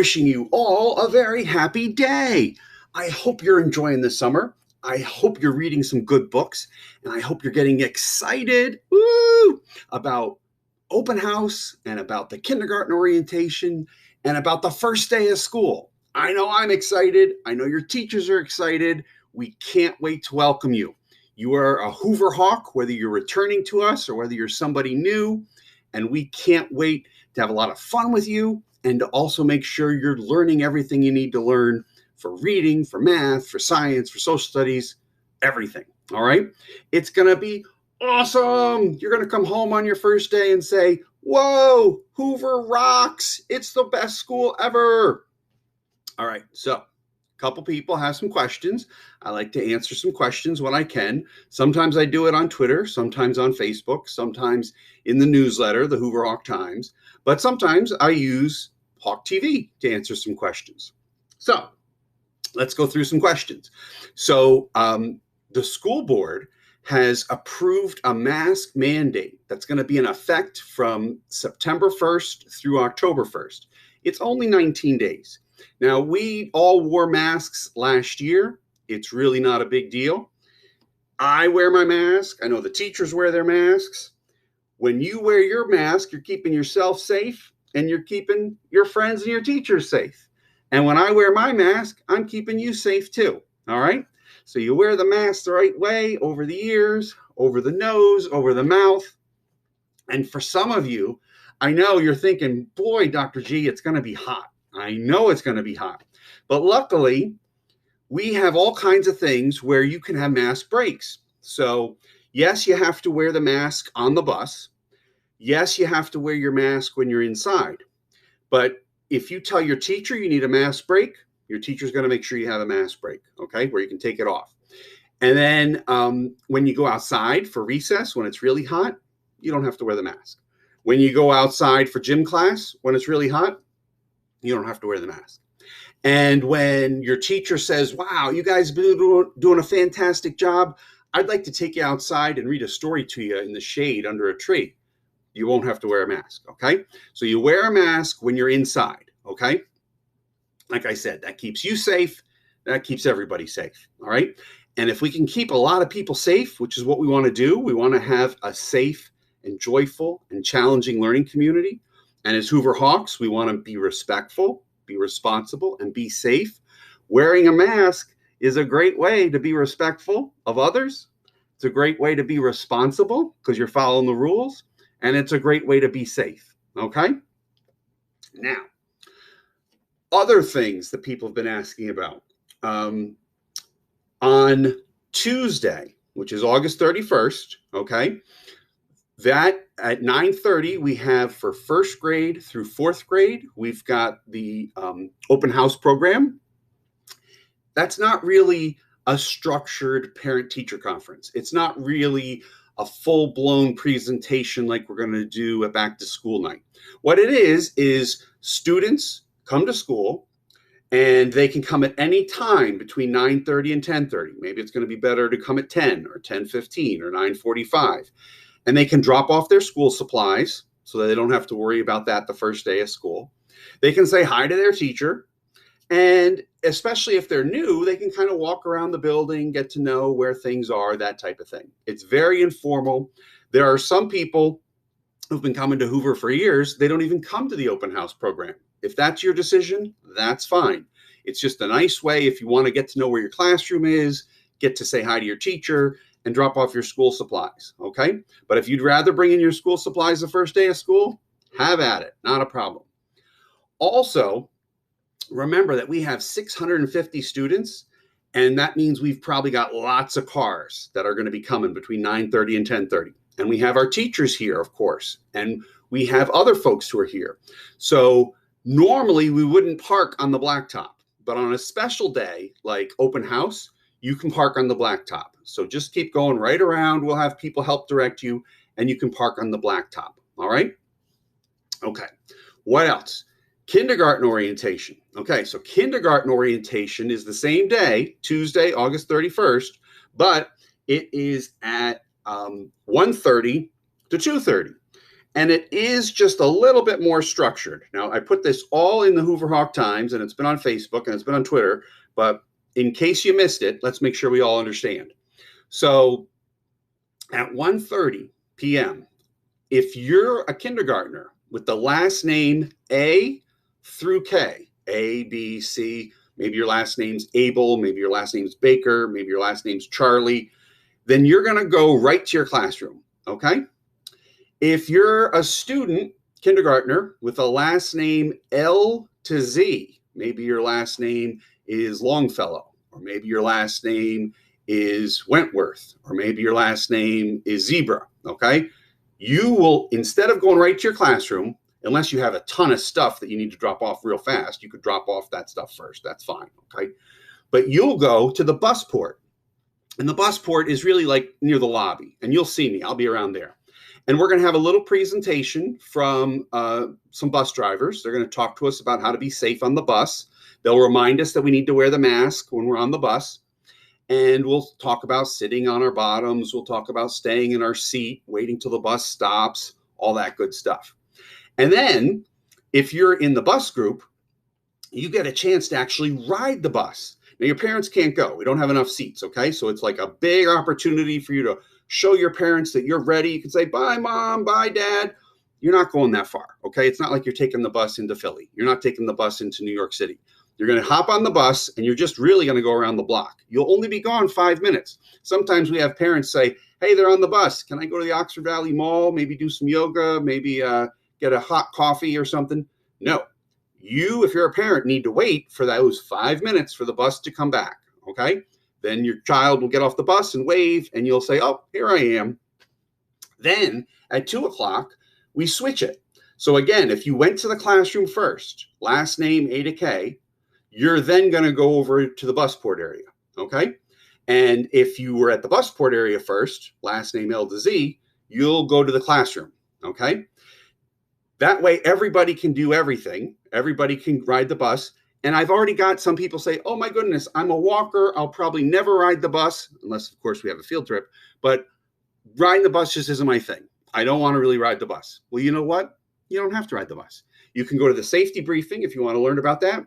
wishing you all a very happy day. I hope you're enjoying the summer. I hope you're reading some good books, and I hope you're getting excited about open house and about the kindergarten orientation and about the first day of school. I know I'm excited. I know your teachers are excited. We can't wait to welcome you. You are a Hoover Hawk, whether you're returning to us or whether you're somebody new, and we can't wait to have a lot of fun with you and to also make sure you're learning everything you need to learn for reading, for math, for science, for social studies, everything. All right? It's going to be awesome. You're going to come home on your first day and say, whoa, Hoover rocks. It's the best school ever. All right, so a couple people have some questions. I like to answer some questions when I can. Sometimes I do it on Twitter, sometimes on Facebook, sometimes in the newsletter, the Hoover Hawk Times, but sometimes I use Hawk TV to answer some questions. So let's go through some questions. So the school board has approved a mask mandate that's going to be in effect from September 1st through October 1st. It's only 19 days. Now, we all wore masks last year. It's really not a big deal. I wear my mask. I know the teachers wear their masks. When you wear your mask, you're keeping yourself safe and you're keeping your friends and your teachers safe. And when I wear my mask, I'm keeping you safe too. All right? So you wear the mask the right way, over the ears, over the nose, over the mouth. And for some of you, I know you're thinking, boy, Dr. G, it's going to be hot. I know it's going to be hot. But luckily, we have all kinds of things where you can have mask breaks. So yes, you have to wear the mask on the bus. Yes, you have to wear your mask when you're inside. But if you tell your teacher you need a mask break, your teacher's going to make sure you have a mask break, okay, where you can take it off. And then when you go outside for recess, when it's really hot, you don't have to wear the mask. When you go outside for gym class, when it's really hot, you don't have to wear the mask. And when your teacher says, wow, you guys have been doing a fantastic job, I'd like to take you outside and read a story to you in the shade under a tree, you won't have to wear a mask, okay? So you wear a mask when you're inside, okay? Like I said, that keeps you safe. That keeps everybody safe, all right? And if we can keep a lot of people safe, which is what we want to do, we want to have a safe and joyful and challenging learning community. And as Hoover Hawks, we want to be respectful, be responsible, and be safe. Wearing a mask is a great way to be respectful of others. It's a great way to be responsible because you're following the rules. And it's a great way to be safe, okay? Now, other things that people have been asking about. On Tuesday, which is August 31st, okay, that at 9:30, we have for first grade through fourth grade, we've got the open house program. That's not really a structured parent-teacher conference. It's not really a full-blown presentation like we're going to do at back-to-school night. What it is students come to school, and they can come at any time between 9:30 and 10:30. Maybe it's going to be better to come at 10 or 10:15 or 9:45. And they can drop off their school supplies so that they don't have to worry about that the first day of school. They can say hi to their teacher. And especially if they're new, they can kind of walk around the building, get to know where things are, that type of thing. It's very informal. There are some people who've been coming to Hoover for years. They don't even come to the open house program. If that's your decision, that's fine. It's just a nice way if you want to get to know where your classroom is, get to say hi to your teacher, and drop off your school supplies, okay? But if you'd rather bring in your school supplies the first day of school, have at it, not a problem. Also, remember that we have 650 students, and that means we've probably got lots of cars that are going to be coming between 9:30 and 10:30. And we have our teachers here, of course, and we have other folks who are here. So normally we wouldn't park on the blacktop, but on a special day like open house, you can park on the blacktop. So just keep going right around. We'll have people help direct you, and you can park on the blacktop. All right? Okay. What else? Kindergarten orientation. Okay, so kindergarten orientation is the same day, Tuesday, August 31st, but it is at 1:30 to 2:30. And it is just a little bit more structured. Now, I put this all in the Hooverhawk Times, and it's been on Facebook and it's been on Twitter. But in case you missed it, let's make sure we all understand. So at 1:30 p.m., if you're a kindergartner with the last name A through K, A, B, C, maybe your last name's Abel, maybe your last name's Baker, maybe your last name's Charlie, then you're going to go right to your classroom, okay? If you're a student, kindergartner, with a last name L to Z, maybe your last name is Longfellow, or maybe your last name is Wentworth, or maybe your last name is Zebra, okay? You will, instead of going right to your classroom, unless you have a ton of stuff that you need to drop off real fast, you could drop off that stuff first. That's fine, okay? But you'll go to the bus port. And the bus port is really like near the lobby. And you'll see me. I'll be around there. And we're going to have a little presentation from some bus drivers. They're going to talk to us about how to be safe on the bus. They'll remind us that we need to wear the mask when we're on the bus. And we'll talk about sitting on our bottoms. We'll talk about staying in our seat, waiting till the bus stops, all that good stuff. And then if you're in the bus group, you get a chance to actually ride the bus. Now, your parents can't go. We don't have enough seats, okay? So it's like a big opportunity for you to show your parents that you're ready. You can say, bye, Mom, bye, Dad. You're not going that far, okay? It's not like you're taking the bus into Philly. You're not taking the bus into New York City. You're going to hop on the bus, and you're just really going to go around the block. You'll only be gone 5 minutes. Sometimes we have parents say, hey, they're on the bus. Can I go to the Oxford Valley Mall, maybe do some yoga, maybe get a hot coffee or something? No. You, if you're a parent, need to wait for those 5 minutes for the bus to come back, okay? Then your child will get off the bus and wave, and you'll say, oh, here I am. Then at 2 o'clock, we switch it. So again, if you went to the classroom first, last name A to K, you're then going to go over to the busport area, okay? And if you were at the busport area first, last name L to Z, you'll go to the classroom, okay? That way, everybody can do everything. Everybody can ride the bus. And I've already got some people say, oh, my goodness, I'm a walker. I'll probably never ride the bus, unless, of course, we have a field trip. But riding the bus just isn't my thing. I don't want to really ride the bus. Well, you know what? You don't have to ride the bus. You can go to the safety briefing if you want to learn about that.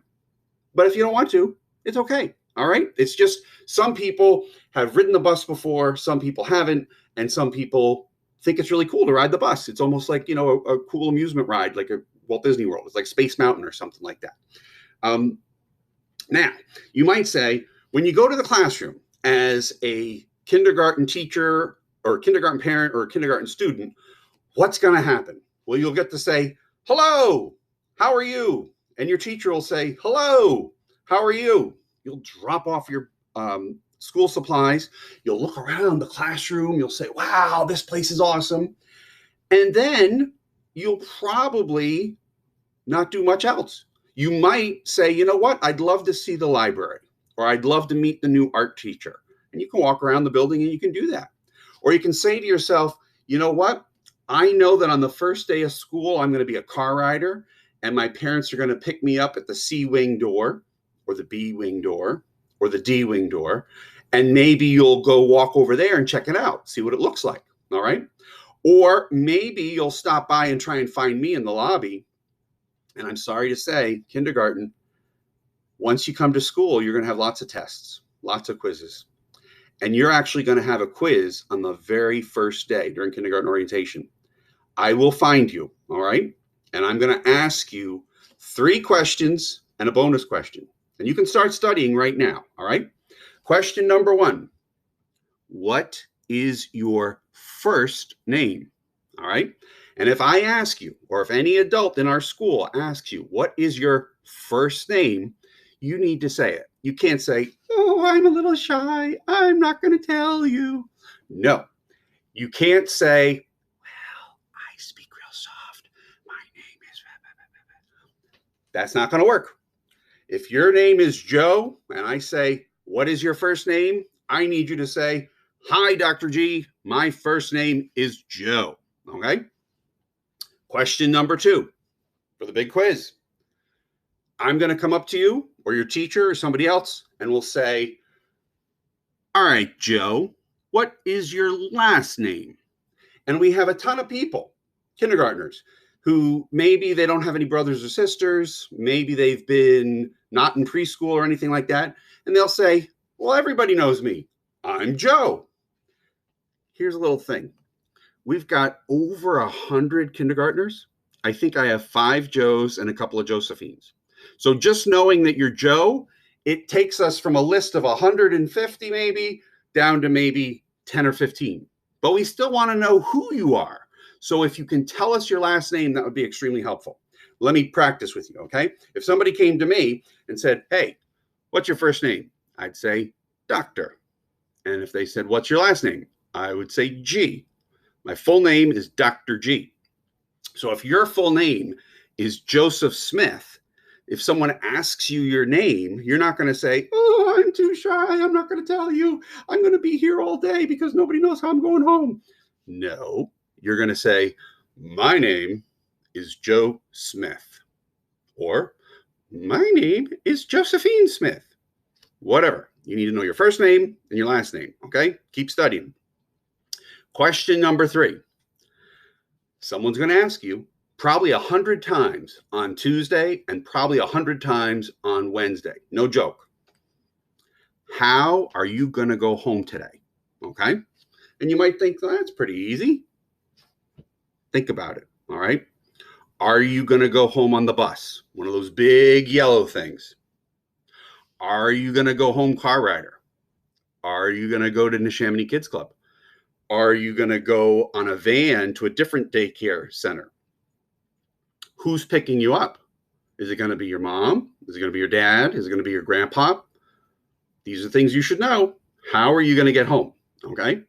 But if you don't want to, it's okay. All right? It's just some people have ridden the bus before. Some people haven't. And some people think it's really cool to ride the bus. It's almost like, a cool amusement ride, like a Walt Disney World. It's like Space Mountain or something like that. Now, you might say, when you go to the classroom as a kindergarten teacher or a kindergarten parent or a kindergarten student, what's going to happen? Well, you'll get to say, hello, how are you? And your teacher will say, hello, how are you? You'll drop off your school supplies. You'll look around the classroom. You'll say, wow, this place is awesome. And then you'll probably not do much else. You might say, you know what? I'd love to see the library, or I'd love to meet the new art teacher. And you can walk around the building and you can do that. Or you can say to yourself, you know what? I know that on the first day of school, I'm going to be a car rider, and my parents are going to pick me up at the C wing door, or the B wing door, or the D wing door. And maybe you'll go walk over there and check it out, see what it looks like. All right. Or maybe you'll stop by and try and find me in the lobby. And I'm sorry to say, kindergarten, once you come to school, you're going to have lots of tests, lots of quizzes. And you're actually going to have a quiz on the very first day during kindergarten orientation. I will find you, all right? And I'm going to ask you 3 questions and a bonus question. And you can start studying right now, all right? Question number 1. What is your first name? All right? And if I ask you, or if any adult in our school asks you, what is your first name, you need to say it. You can't say, oh, I'm a little shy. I'm not going to tell you. No, you can't say, well, I speak real soft. My name is... That's not going to work. If your name is Joe and I say, what is your first name? I need you to say, hi, Dr. G. My first name is Joe. Okay? Question number 2 for the big quiz. I'm going to come up to you or your teacher or somebody else, and we'll say, all right, Joe, what is your last name? And we have a ton of people. kindergartners who maybe they don't have any brothers or sisters. Maybe they've been not in preschool or anything like that. And they'll say, well, everybody knows me. I'm Joe. Here's a little thing. We've got over 100 kindergartners. I think I have 5 Joes and a couple of Josephines. So just knowing that you're Joe, it takes us from a list of 150 maybe down to maybe 10 or 15. But we still want to know who you are. So if you can tell us your last name, that would be extremely helpful. Let me practice with you, okay? If somebody came to me and said, hey, what's your first name? I'd say Doctor. And if they said, what's your last name? I would say G. My full name is Dr. G. So if your full name is Joseph Smith, if someone asks you your name, you're not going to say, oh, I'm too shy. I'm not going to tell you. I'm going to be here all day because nobody knows how I'm going home. No, you're going to say, my name is Joe Smith. Or my name is Josephine Smith. Whatever. You need to know your first name and your last name. Okay? Keep studying. Question number 3. Someone's going to ask you probably 100 times on Tuesday and probably 100 times on Wednesday. No joke. How are you going to go home today? Okay? And you might think, well, that's pretty easy. Think about it. All right? Are you going to go home on the bus? One of those big yellow things. Are you going to go home car rider? Are you going to go to Neshaminy Kids Club? Are you going to go on a van to a different daycare center? Who's picking you up? Is it going to be your mom? Is it going to be your dad? Is it going to be your grandpa? These are things you should know. How are you going to get home? Okay.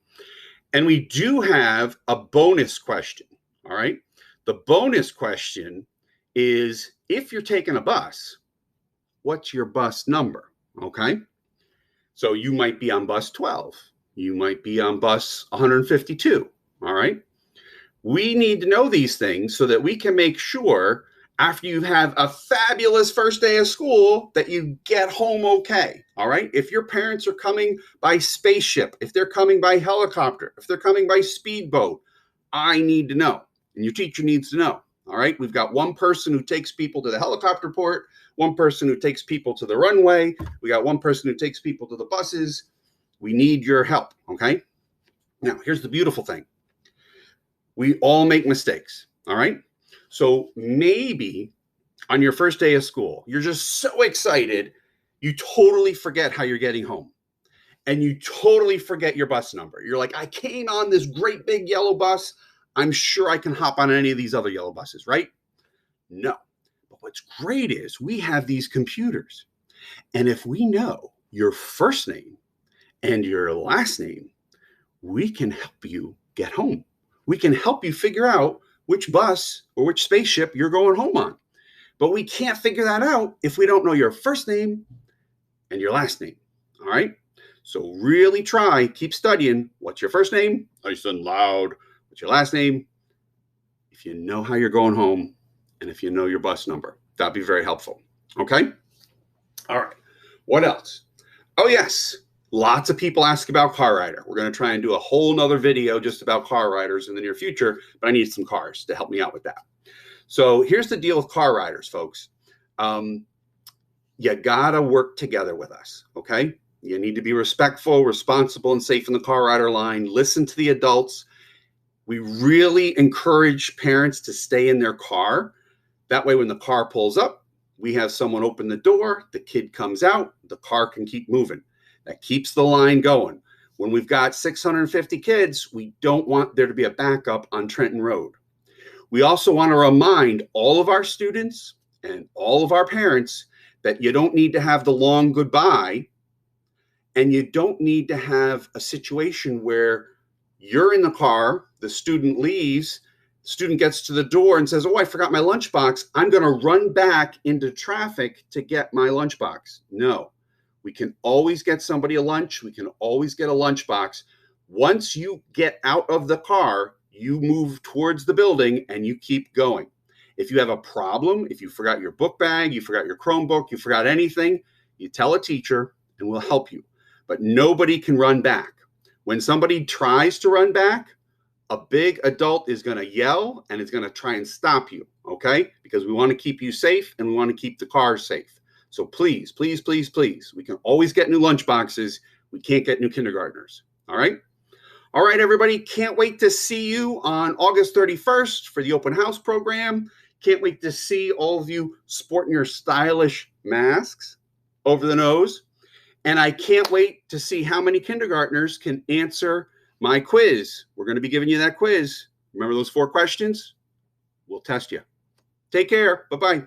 And we do have a bonus question. All right. The bonus question is, if you're taking a bus, what's your bus number? Okay. So you might be on bus 12. You might be on bus 152. All right. We need to know these things so that we can make sure after you have a fabulous first day of school that you get home okay. All right. If your parents are coming by spaceship, if they're coming by helicopter, if they're coming by speedboat, I need to know. And your teacher needs to know. All right. We've got one person who takes people to the helicopter port, one person who takes people to the runway. We got one person who takes people to the buses. We need your help. Okay. Now, here's the beautiful thing. We all make mistakes. All right. So maybe on your first day of school, you're just so excited, you totally forget how you're getting home. And you totally forget your bus number. You're like, I came on this great big yellow bus. I'm sure I can hop on any of these other yellow buses, right? No. But what's great is we have these computers. And if we know your first name and your last name, we can help you get home. We can help you figure out which bus or which spaceship you're going home on. But we can't figure that out if we don't know your first name and your last name. All right? So really try, keep studying. What's your first name? Nice and loud. What's your last name? If you know how you're going home and if you know your bus number, that'd be very helpful. Okay? All right. What else? Oh, yes. Lots of people ask about car rider. We're going to try and do a whole nother video just about car riders in the near future, but I need some cars to help me out with that. So here's the deal with car riders, folks. You got to work together with us, okay? You need to be respectful, responsible, and safe in the car rider line. Listen to the adults. We really encourage parents to stay in their car. That way, when the car pulls up, we have someone open the door, the kid comes out, the car can keep moving. That keeps the line going. When we've got 650 kids, we don't want there to be a backup on Trenton Road. We also want to remind all of our students and all of our parents that you don't need to have the long goodbye, and you don't need to have a situation where you're in the car, the student leaves, the student gets to the door and says, oh, I forgot my lunchbox. I'm going to run back into traffic to get my lunchbox. No. We can always get somebody a lunch. We can always get a lunchbox. Once you get out of the car, you move towards the building and you keep going. If you have a problem, if you forgot your book bag, you forgot your Chromebook, you forgot anything, you tell a teacher and we'll help you. But nobody can run back. When somebody tries to run back, a big adult is going to yell and is going to try and stop you, okay? Because we want to keep you safe and we want to keep the car safe. So please, please, please, please, we can always get new lunch boxes. We can't get new kindergartners, all right? All right, everybody, can't wait to see you on August 31st for the open house program. Can't wait to see all of you sporting your stylish masks over the nose. And I can't wait to see how many kindergartners can answer my quiz. We're going to be giving you that quiz. Remember those 4 questions? We'll test you. Take care. Bye-bye.